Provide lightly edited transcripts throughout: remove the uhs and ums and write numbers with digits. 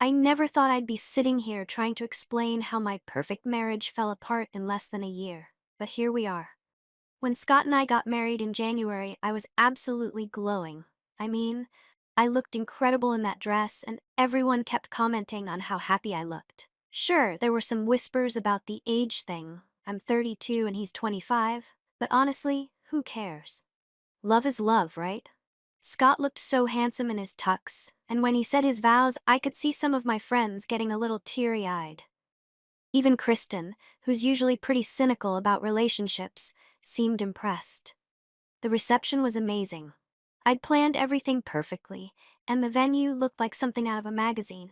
I never thought I'd be sitting here trying to explain how my perfect marriage fell apart in less than a year, but here we are. When Scott and I got married in January, I was absolutely glowing. I mean, I looked incredible in that dress, and everyone kept commenting on how happy I looked. Sure, there were some whispers about the age thing. I'm 32 and he's 25, but honestly, who cares? Love is love, right? Scott looked so handsome in his tux, and when he said his vows, I could see some of my friends getting a little teary-eyed. Even Kristen, who's usually pretty cynical about relationships, seemed impressed. The reception was amazing. I'd planned everything perfectly, and the venue looked like something out of a magazine.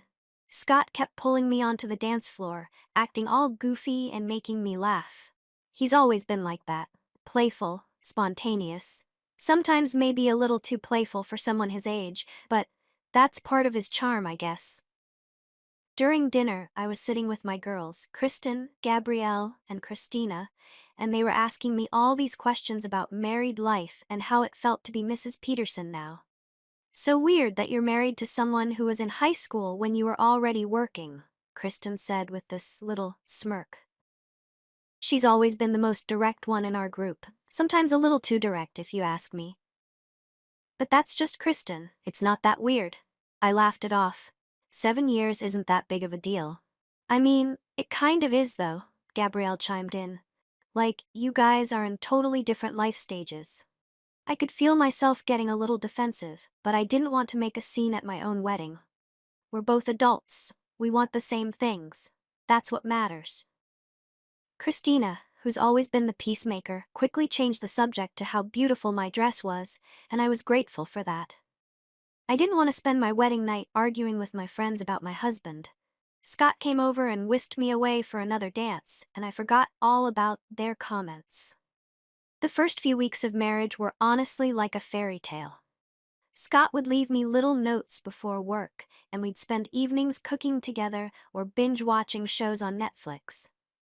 Scott kept pulling me onto the dance floor, acting all goofy and making me laugh. He's always been like that, playful, spontaneous. Sometimes maybe a little too playful for someone his age, but that's part of his charm, I guess. During dinner, I was sitting with my girls, Kristen, Gabrielle, and Christina, and they were asking me all these questions about married life and how it felt to be Mrs. Peterson now. So weird that you're married to someone who was in high school when you were already working, Kristen said with this little smirk. She's always been the most direct one in our group, sometimes a little too direct if you ask me. But that's just Kristen, it's not that weird. I laughed it off. 7 years isn't that big of a deal. I mean, it kind of is though, Gabrielle chimed in. Like, you guys are in totally different life stages. I could feel myself getting a little defensive, but I didn't want to make a scene at my own wedding. We're both adults. We want the same things. That's what matters. Christina, who's always been the peacemaker, quickly changed the subject to how beautiful my dress was, and I was grateful for that. I didn't want to spend my wedding night arguing with my friends about my husband. Scott came over and whisked me away for another dance, and I forgot all about their comments. The first few weeks of marriage were honestly like a fairy tale. Scott would leave me little notes before work, and we'd spend evenings cooking together or binge-watching shows on Netflix.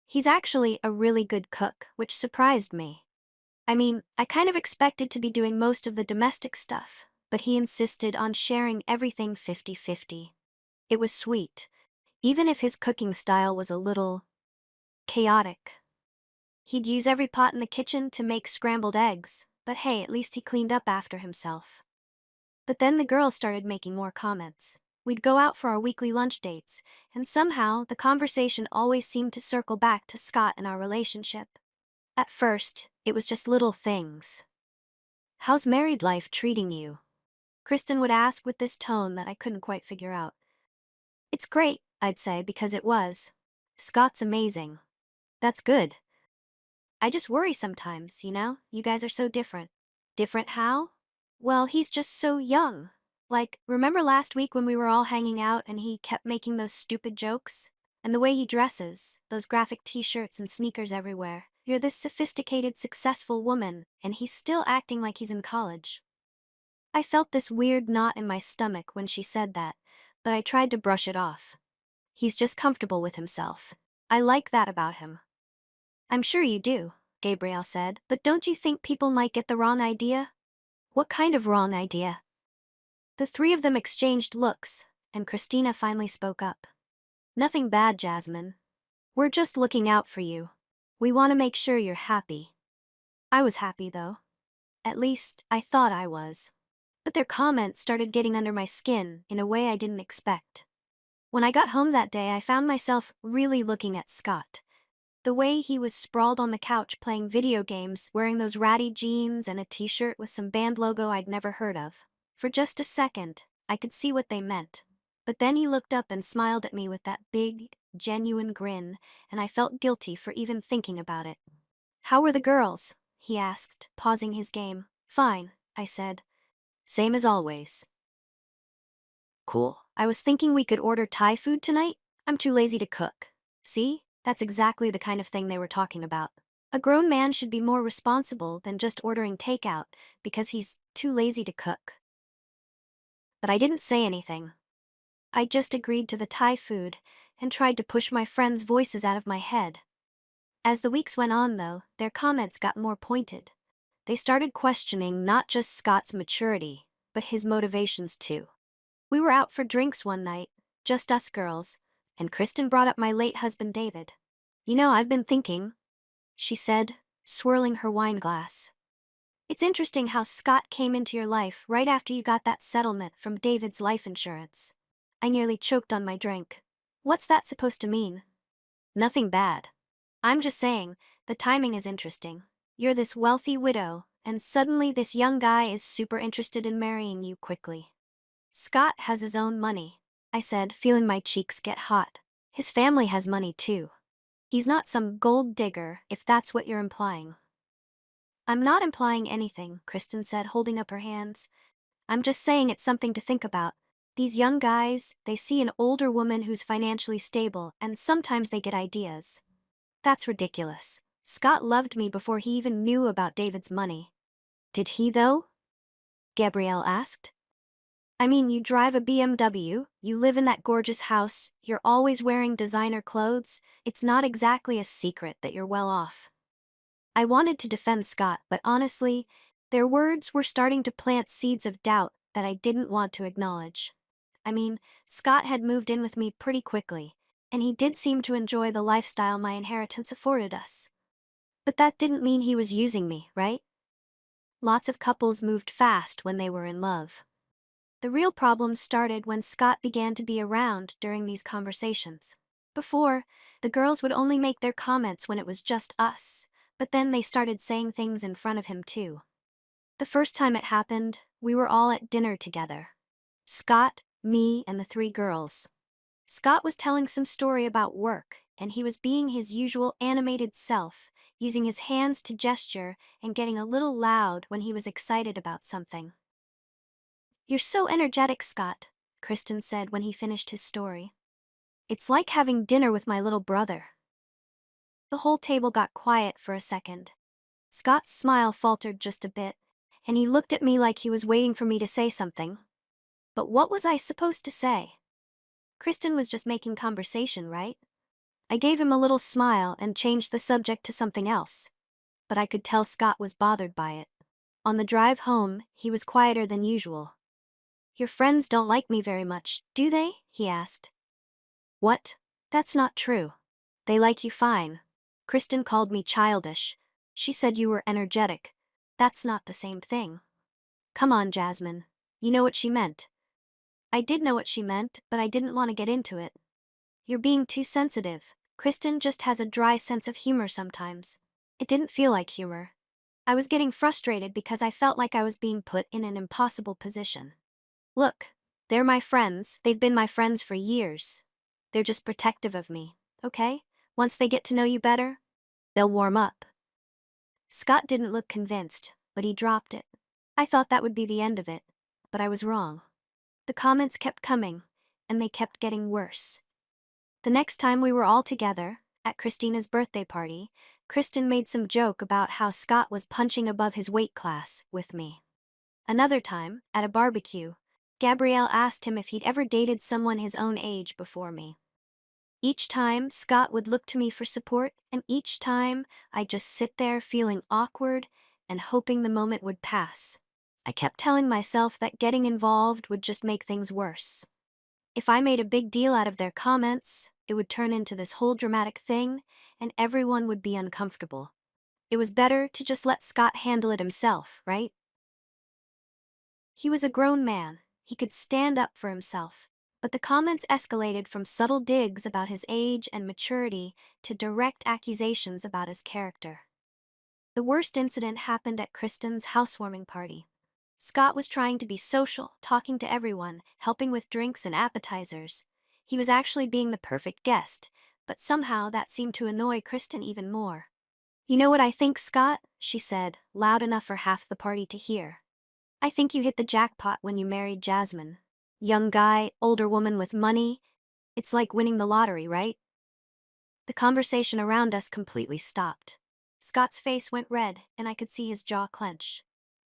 He's actually a really good cook, which surprised me. I mean, I kind of expected to be doing most of the domestic stuff, but he insisted on sharing everything 50-50. It was sweet, even if his cooking style was a little chaotic. He'd use every pot in the kitchen to make scrambled eggs, but hey, at least he cleaned up after himself. But then the girls started making more comments. We'd go out for our weekly lunch dates, and somehow the conversation always seemed to circle back to Scott and our relationship. At first, it was just little things. "How's married life treating you?" Kristen would ask with this tone that I couldn't quite figure out. "It's great," I'd say, because it was. "Scott's amazing." "That's good." "I just worry sometimes, you guys are so different." "Different how?" "Well, he's just so young. Like, remember last week when we were all hanging out and he kept making those stupid jokes? And the way he dresses, those graphic t-shirts and sneakers everywhere. You're this sophisticated, successful woman, and he's still acting like he's in college." I felt this weird knot in my stomach when she said that, but I tried to brush it off. He's just comfortable with himself. I like that about him. "I'm sure you do," Gabrielle said, "but don't you think people might get the wrong idea?" "What kind of wrong idea?" The three of them exchanged looks, and Christina finally spoke up. "Nothing bad, Jasmine. We're just looking out for you. We want to make sure you're happy." I was happy, though. At least, I thought I was. But their comments started getting under my skin in a way I didn't expect. When I got home that day, I found myself really looking at Scott. The way he was sprawled on the couch playing video games, wearing those ratty jeans and a t-shirt with some band logo I'd never heard of. For just a second, I could see what they meant. But then he looked up and smiled at me with that big, genuine grin, and I felt guilty for even thinking about it. "How were the girls?" he asked, pausing his game. "Fine," I said. "Same as always." "Cool. I was thinking we could order Thai food tonight. I'm too lazy to cook." See? That's exactly the kind of thing they were talking about. A grown man should be more responsible than just ordering takeout because he's too lazy to cook. But I didn't say anything. I just agreed to the Thai food and tried to push my friends' voices out of my head. As the weeks went on, though, their comments got more pointed. They started questioning not just Scott's maturity, but his motivations too. We were out for drinks one night, Just us girls. And Kristen brought up my late husband David. You know, I've been thinking, she said, swirling her wine glass. It's interesting how Scott came into your life right after you got that settlement from David's life insurance. I nearly choked on my drink. What's that supposed to mean? Nothing bad. I'm just saying, the timing is interesting. You're this wealthy widow, and suddenly this young guy is super interested in marrying you quickly. Scott has his own money, I said, feeling my cheeks get hot. His family has money too. He's not some gold digger, if that's what you're implying. I'm not implying anything, Kristen said, holding up her hands. I'm just saying it's something to think about. These young guys, they see an older woman who's financially stable, and sometimes they get ideas. That's ridiculous. Scott loved me before he even knew about David's money. Did he, though? Gabrielle asked. I mean, you drive a BMW, you live in that gorgeous house, you're always wearing designer clothes, it's not exactly a secret that you're well off. I wanted to defend Scott, but honestly, their words were starting to plant seeds of doubt that I didn't want to acknowledge. I mean, Scott had moved in with me pretty quickly, and he did seem to enjoy the lifestyle my inheritance afforded us. But that didn't mean he was using me, right? Lots of couples moved fast when they were in love. The real problem started when Scott began to be around during these conversations. Before, the girls would only make their comments when it was just us, but then they started saying things in front of him too. The first time it happened, we were all at dinner together. Scott, me, and the three girls. Scott was telling some story about work, and he was being his usual animated self, using his hands to gesture and getting a little loud when he was excited about something. You're so energetic, Scott, Kristen said when he finished his story. It's like having dinner with my little brother. The whole table got quiet for a second. Scott's smile faltered just a bit, and he looked at me like he was waiting for me to say something. But what was I supposed to say? Kristen was just making conversation, right? I gave him a little smile and changed the subject to something else. But I could tell Scott was bothered by it. On the drive home, he was quieter than usual. Your friends don't like me very much, do they? He asked. What? That's not true. They like you fine. Kristen called me childish. She said you were energetic. That's not the same thing. Come on, Jasmine. You know what she meant. I did know what she meant, but I didn't want to get into it. You're being too sensitive. Kristen just has a dry sense of humor sometimes. It didn't feel like humor. I was getting frustrated because I felt like I was being put in an impossible position. Look, they're my friends. They've been my friends for years. They're just protective of me, okay? Once they get to know you better, they'll warm up. Scott didn't look convinced, but he dropped it. I thought that would be the end of it, but I was wrong. The comments kept coming, and they kept getting worse. The next time we were all together, at Christina's birthday party, Kristen made some joke about how Scott was punching above his weight class with me. Another time, at a barbecue, Gabrielle asked him if he'd ever dated someone his own age before me. Each time, Scott would look to me for support, and each time, I'd just sit there feeling awkward and hoping the moment would pass. I kept telling myself that getting involved would just make things worse. If I made a big deal out of their comments, it would turn into this whole dramatic thing, and everyone would be uncomfortable. It was better to just let Scott handle it himself, right? He was a grown man. He could stand up for himself. But the comments escalated from subtle digs about his age and maturity to direct accusations about his character. The worst incident happened at Kristen's housewarming party. Scott was trying to be social, talking to everyone, helping with drinks and appetizers. He was actually being the perfect guest, but somehow that seemed to annoy Kristen even more. You know what I think, Scott? She said, loud enough for half the party to hear. I think you hit the jackpot when you married Jasmine. Young guy, older woman with money. It's like winning the lottery, right? The conversation around us completely stopped. Scott's face went red, and I could see his jaw clench.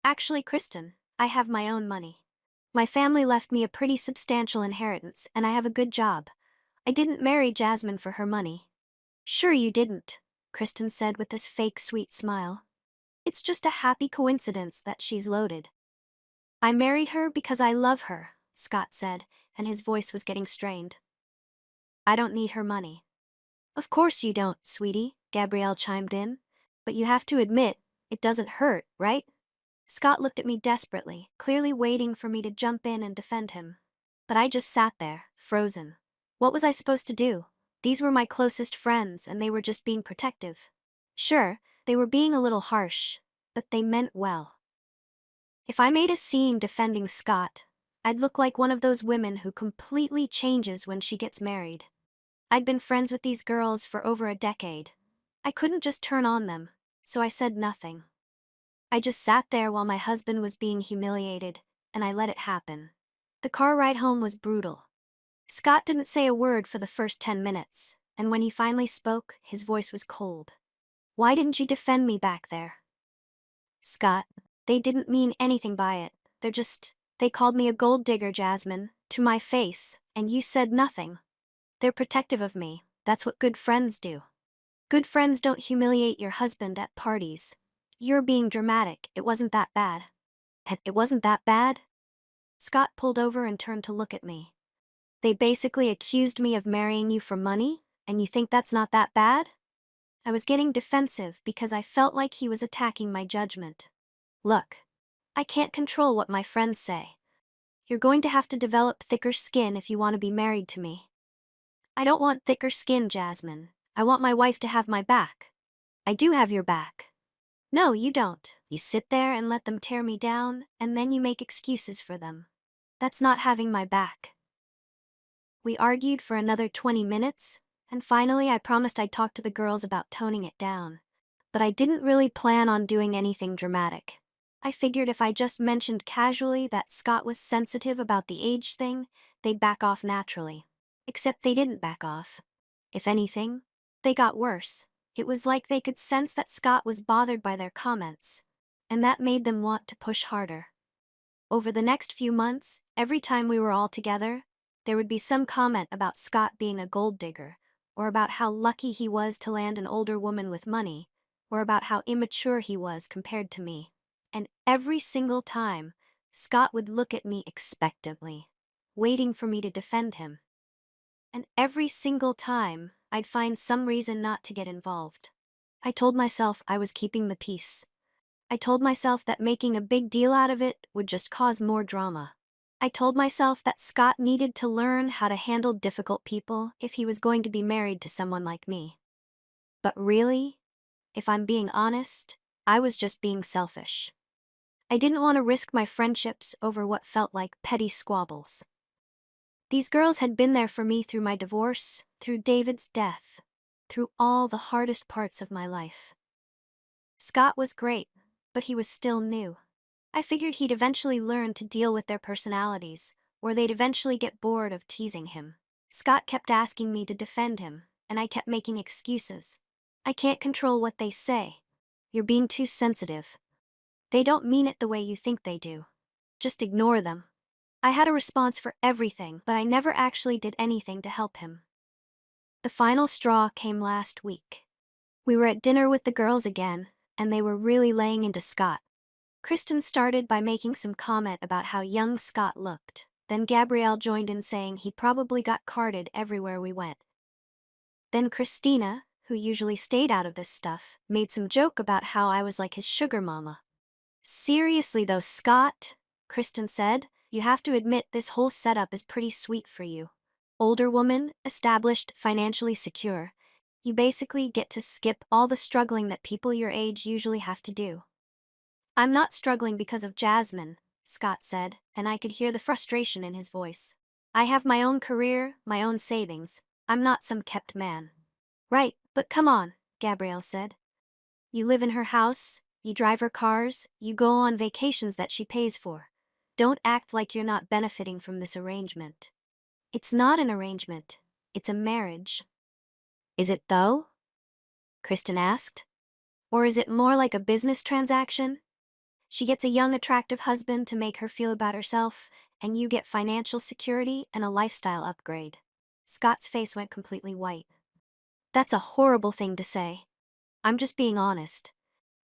Actually, Kristen, I have my own money. My family left me a pretty substantial inheritance, and I have a good job. I didn't marry Jasmine for her money. Sure you didn't, Kristen said with this fake sweet smile. It's just a happy coincidence that she's loaded. I married her because I love her, Scott said, and his voice was getting strained. I don't need her money. Of course you don't, sweetie, Gabrielle chimed in. But you have to admit, it doesn't hurt, right? Scott looked at me desperately, clearly waiting for me to jump in and defend him. But I just sat there, frozen. What was I supposed to do? These were my closest friends, and they were just being protective. Sure, they were being a little harsh, but they meant well. If I made a scene defending Scott, I'd look like one of those women who completely changes when she gets married. I'd been friends with these girls for over a decade. I couldn't just turn on them, so I said nothing. I just sat there while my husband was being humiliated, and I let it happen. The car ride home was brutal. Scott didn't say a word for the first 10 minutes, and when he finally spoke, his voice was cold. Why didn't you defend me back there? Scott, they didn't mean anything by it. They called me a gold digger, Jasmine, to my face, and you said nothing. They're protective of me. That's what good friends do. Good friends don't humiliate your husband at parties. You're being dramatic. It wasn't that bad. It wasn't that bad? Scott pulled over and turned to look at me. They basically accused me of marrying you for money, and you think that's not that bad? I was getting defensive because I felt like he was attacking my judgment. Look, I can't control what my friends say. You're going to have to develop thicker skin if you want to be married to me. I don't want thicker skin, Jasmine. I want my wife to have my back. I do have your back. No, you don't. You sit there and let them tear me down, and then you make excuses for them. That's not having my back. We argued for another 20 minutes, and finally I promised I'd talk to the girls about toning it down. But I didn't really plan on doing anything dramatic. I figured if I just mentioned casually that Scott was sensitive about the age thing, they'd back off naturally. Except they didn't back off. If anything, they got worse. It was like they could sense that Scott was bothered by their comments, and that made them want to push harder. Over the next few months, every time we were all together, there would be some comment about Scott being a gold digger, or about how lucky he was to land an older woman with money, or about how immature he was compared to me. And every single time, Scott would look at me expectantly, waiting for me to defend him. And every single time, I'd find some reason not to get involved. I told myself I was keeping the peace. I told myself that making a big deal out of it would just cause more drama. I told myself that Scott needed to learn how to handle difficult people if he was going to be married to someone like me. But really, if I'm being honest, I was just being selfish. I didn't want to risk my friendships over what felt like petty squabbles. These girls had been there for me through my divorce, through David's death, through all the hardest parts of my life. Scott was great, but he was still new. I figured he'd eventually learn to deal with their personalities, or they'd eventually get bored of teasing him. Scott kept asking me to defend him, and I kept making excuses. I can't control what they say. You're being too sensitive. They don't mean it the way you think they do. Just ignore them. I had a response for everything, but I never actually did anything to help him. The final straw came last week. We were at dinner with the girls again, and they were really laying into Scott. Kristen started by making some comment about how young Scott looked. Then Gabrielle joined in saying he probably got carded everywhere we went. Then Christina, who usually stayed out of this stuff, made some joke about how I was like his sugar mama. Seriously though, Scott, Kristen said, you have to admit this whole setup is pretty sweet for you. Older woman, established, financially secure. You basically get to skip all the struggling that people your age usually have to do. I'm not struggling because of Jasmine, Scott said, and I could hear the frustration in his voice. I have my own career, my own savings. I'm not some kept man. Right, but come on, Gabrielle said. You live in her house, you drive her cars, you go on vacations that she pays for. Don't act like you're not benefiting from this arrangement. It's not an arrangement, it's a marriage. Is it though? Kristen asked. Or is it more like a business transaction? She gets a young, attractive husband to make her feel about herself, and you get financial security and a lifestyle upgrade. Scott's face went completely white. That's a horrible thing to say. I'm just being honest.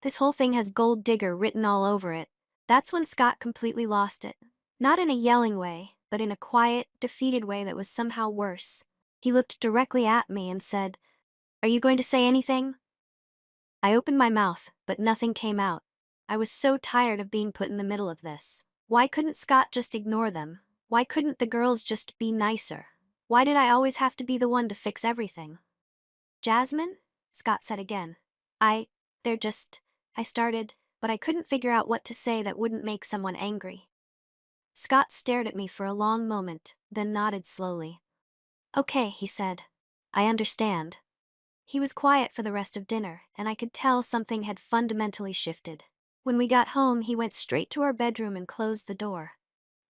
This whole thing has gold digger written all over it. That's when Scott completely lost it. Not in a yelling way, but in a quiet, defeated way that was somehow worse. He looked directly at me and said, "Are you going to say anything?" I opened my mouth, but nothing came out. I was so tired of being put in the middle of this. Why couldn't Scott just ignore them? Why couldn't the girls just be nicer? Why did I always have to be the one to fix everything? "Jasmine?" Scott said again. They're just, I started, but I couldn't figure out what to say that wouldn't make someone angry. Scott stared at me for a long moment, then nodded slowly. "Okay," he said. "I understand." He was quiet for the rest of dinner, and I could tell something had fundamentally shifted. When we got home, he went straight to our bedroom and closed the door.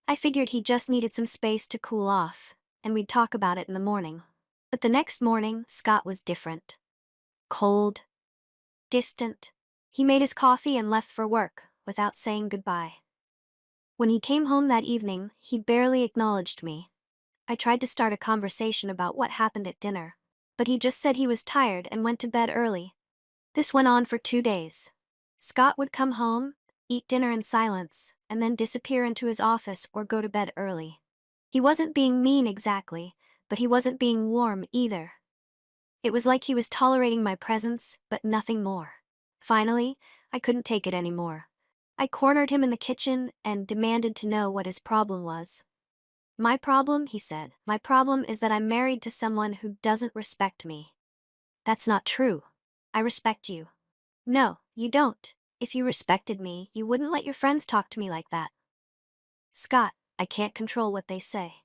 I figured he just needed some space to cool off, and we'd talk about it in the morning. But the next morning, Scott was different. Cold. Distant. He made his coffee and left for work, without saying goodbye. When he came home that evening, he barely acknowledged me. I tried to start a conversation about what happened at dinner, but he just said he was tired and went to bed early. This went on for 2 days. Scott would come home, eat dinner in silence, and then disappear into his office or go to bed early. He wasn't being mean exactly, but he wasn't being warm either. It was like he was tolerating my presence, but nothing more. Finally, I couldn't take it anymore. I cornered him in the kitchen and demanded to know what his problem was. "My problem," he said, "my problem is that I'm married to someone who doesn't respect me." "That's not true. I respect you." "No, you don't. If you respected me, you wouldn't let your friends talk to me like that." "Scott, I can't control what they say."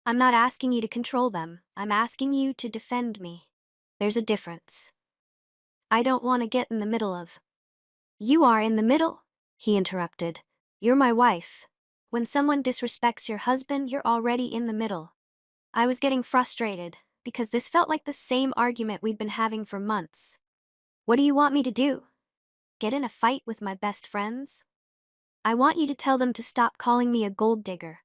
"I'm not asking you to control them. I'm asking you to defend me. There's a difference. I don't want to get in the middle of—" "You are in the middle," he interrupted. "You're my wife. When someone disrespects your husband, you're already in the middle." I was getting frustrated, because this felt like the same argument we'd been having for months. "What do you want me to do? Get in a fight with my best friends?" "I want you to tell them to stop calling me a gold digger.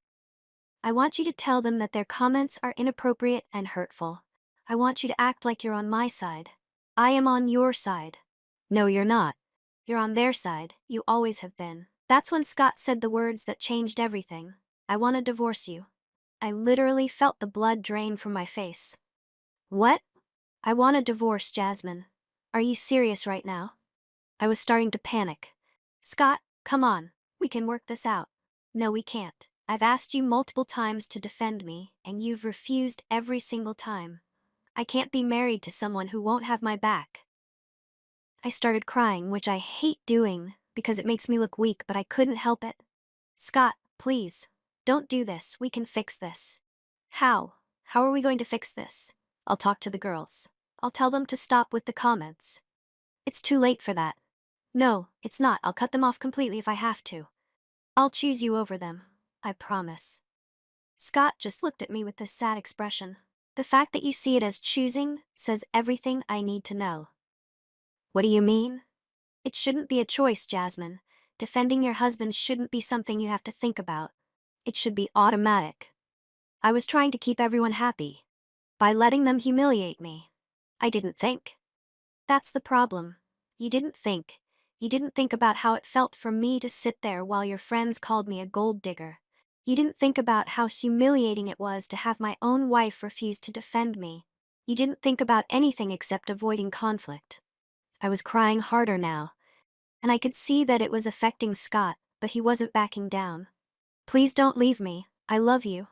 I want you to tell them that their comments are inappropriate and hurtful. I want you to act like you're on my side. I am on your side." "No, you're not. You're on their side. You always have been." That's when Scott said the words that changed everything. "I want to divorce you." I literally felt the blood drain from my face. "What?" "I want a divorce, Jasmine. Are you serious right now?" I was starting to panic. "Scott, come on. We can work this out." "No, we can't. I've asked you multiple times to defend me, and you've refused every single time. I can't be married to someone who won't have my back." I started crying, which I hate doing, because it makes me look weak, but I couldn't help it. "Scott, please. Don't do this. We can fix this." "How? How are we going to fix this?" "I'll talk to the girls. I'll tell them to stop with the comments." "It's too late for that." "No, it's not. I'll cut them off completely if I have to. I'll choose you over them. I promise." Scott just looked at me with this sad expression. "The fact that you see it as choosing says everything I need to know." "What do you mean?" "It shouldn't be a choice, Jasmine. Defending your husband shouldn't be something you have to think about. It should be automatic." I was trying to keep everyone happy by letting them humiliate me. I didn't think. That's the problem. You didn't think. You didn't think about how it felt for me to sit there while your friends called me a gold digger. You didn't think about how humiliating it was to have my own wife refuse to defend me. You didn't think about anything except avoiding conflict. I was crying harder now, and I could see that it was affecting Scott, but he wasn't backing down. "Please don't leave me. I love you."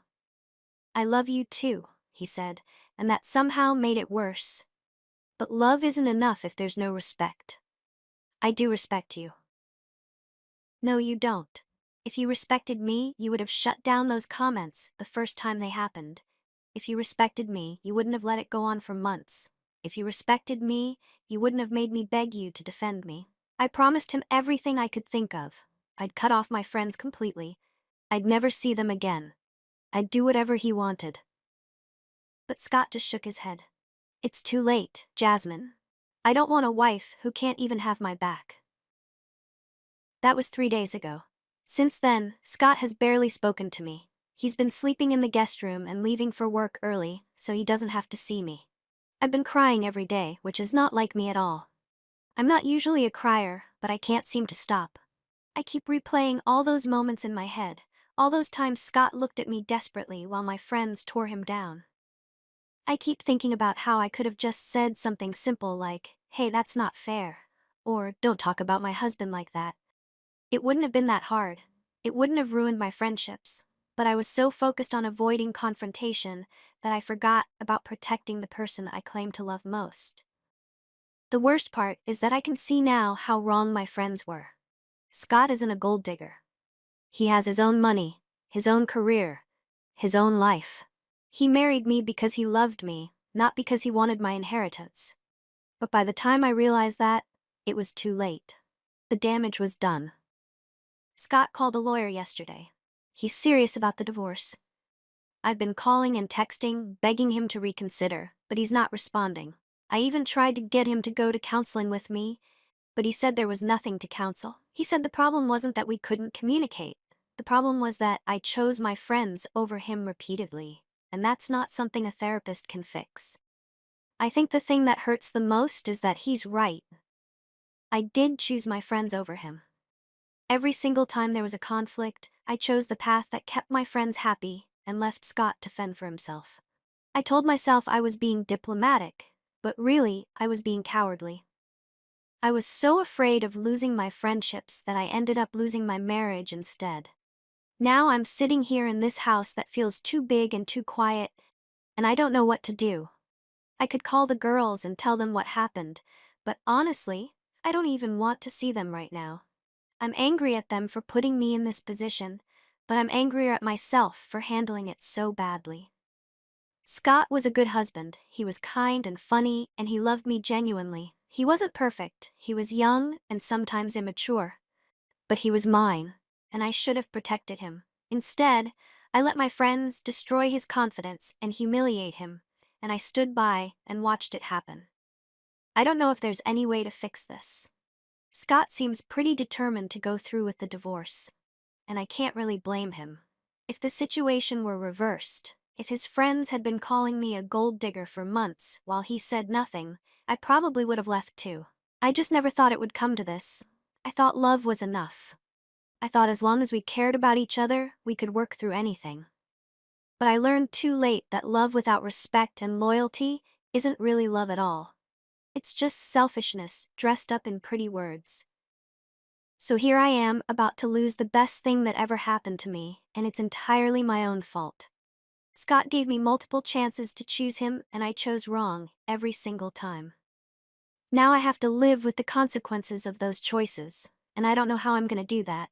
"I love you too," he said, and that somehow made it worse. "But love isn't enough if there's no respect." "I do respect you." "No, you don't. If you respected me, you would have shut down those comments the first time they happened. If you respected me, you wouldn't have let it go on for months. If you respected me, you wouldn't have made me beg you to defend me." I promised him everything I could think of. I'd cut off my friends completely. I'd never see them again. I'd do whatever he wanted. But Scott just shook his head. "It's too late, Jasmine. I don't want a wife who can't even have my back." That was 3 days ago. Since then, Scott has barely spoken to me. He's been sleeping in the guest room and leaving for work early, so he doesn't have to see me. I've been crying every day, which is not like me at all. I'm not usually a crier, but I can't seem to stop. I keep replaying all those moments in my head, all those times Scott looked at me desperately while my friends tore him down. I keep thinking about how I could have just said something simple like, "Hey, that's not fair," or "Don't talk about my husband like that." It wouldn't have been that hard. It wouldn't have ruined my friendships. But I was so focused on avoiding confrontation that I forgot about protecting the person I claim to love most. The worst part is that I can see now how wrong my friends were. Scott isn't a gold digger. He has his own money, his own career, his own life. He married me because he loved me, not because he wanted my inheritance. But by the time I realized that, it was too late. The damage was done. Scott called a lawyer yesterday. He's serious about the divorce. I've been calling and texting, begging him to reconsider, but he's not responding. I even tried to get him to go to counseling with me, but he said there was nothing to counsel. He said the problem wasn't that we couldn't communicate. The problem was that I chose my friends over him repeatedly, and that's not something a therapist can fix. I think the thing that hurts the most is that he's right. I did choose my friends over him. Every single time there was a conflict, I chose the path that kept my friends happy and left Scott to fend for himself. I told myself I was being diplomatic, but really, I was being cowardly. I was so afraid of losing my friendships that I ended up losing my marriage instead. Now I'm sitting here in this house that feels too big and too quiet, and I don't know what to do. I could call the girls and tell them what happened, but honestly, I don't even want to see them right now. I'm angry at them for putting me in this position, but I'm angrier at myself for handling it so badly. Scott was a good husband. He was kind and funny, and he loved me genuinely. He wasn't perfect, he was young and sometimes immature. But he was mine, and I should have protected him. Instead, I let my friends destroy his confidence and humiliate him, and I stood by and watched it happen. I don't know if there's any way to fix this. Scott seems pretty determined to go through with the divorce, and I can't really blame him. If the situation were reversed, if his friends had been calling me a gold digger for months while he said nothing, I probably would have left too. I just never thought it would come to this. I thought love was enough. I thought as long as we cared about each other, we could work through anything. But I learned too late that love without respect and loyalty isn't really love at all. It's just selfishness dressed up in pretty words. So here I am, about to lose the best thing that ever happened to me, and it's entirely my own fault. Scott gave me multiple chances to choose him, and I chose wrong every single time. Now I have to live with the consequences of those choices, and I don't know how I'm gonna do that.